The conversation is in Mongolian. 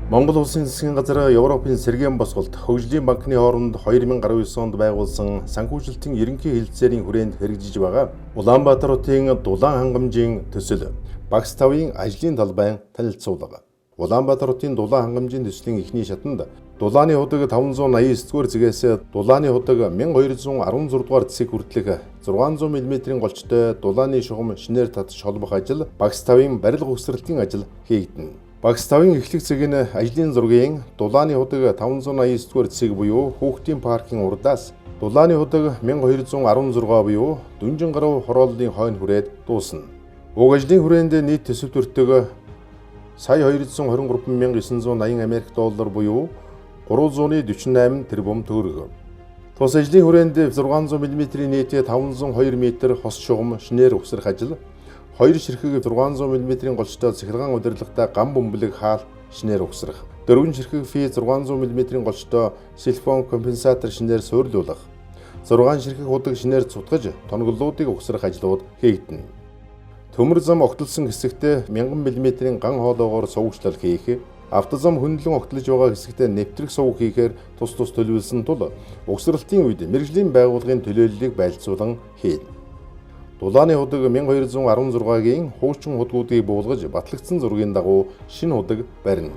Монгол улсын засгийн газар Европын Сэргээн босголт Хөгжлийн банкны хооронд 2019 онд байгуулсан санхүүжилтийн ерөнхий хэлэлцээрийн хүрээнд хэрэгжиж байгаа Улаанбаатар хотын Дулаан хангамжийн төсөл багц 5-ын ажлын талбай танилцуулга. Улаанбаатар хотын Дулаан хангамжийн төслийн эхний шатанд Дулааны худаг 589-р зэгээс Дулааны худаг 1216-р зэг хүртэлх 600 мм-ийн голчтой Дулааны шугам шинээр татж холбох ажил багц 5-ын барилга угсралтын ажил хийгдэнэ. Багц 5-ын эхлэх зэг нь ажлын зургийн Дулааны худаг 589-р зэг буюу хүүхдийн паркын урдаас Дулааны худаг 1216 буюу Дүнжин гаруй хорооллын хойно хүрээд дуусна. Уг ажлын хүрээнд нийт төсөв төртөг сая 223,980 Америк доллар буюу 348 тэрбум төгрөг. Тус ажлын хүрээнд 600 мм-ийн нийт 502 м хос шугам шинээр угсрах ажил, 2 ширхэг 600 мм-ийн голчтой цахилгаан удирдлагатай гам бөмбөлөг хаалт шинээр угсрах, 4 ширхэг фи 600 мм-ийн голчтой силикон компенсатор шинээр суйрлуулах, 6 ширхэг худаг шинээр цутгаж тоноглолуудыг угсрах ажлууд хийгдэнэ. Төмөр зам огтлсон хэсэгтээ 1000 мм-ийн ган хоолоогоор сувгчлал хийх, автозам хөндлөн огтлож байгаа хэсэгтээ нэвтрэх сувг хийхээр тус төлөвлөсөн тул угсралтын үед мэргэжлийн байгууллагын төлөөллийг байлцуулан хийнэ. Дулааны худаг 1216-гийн хуучин худгуудыг буулгаж батлагдсан зургийн дагуу шинэ худаг барина.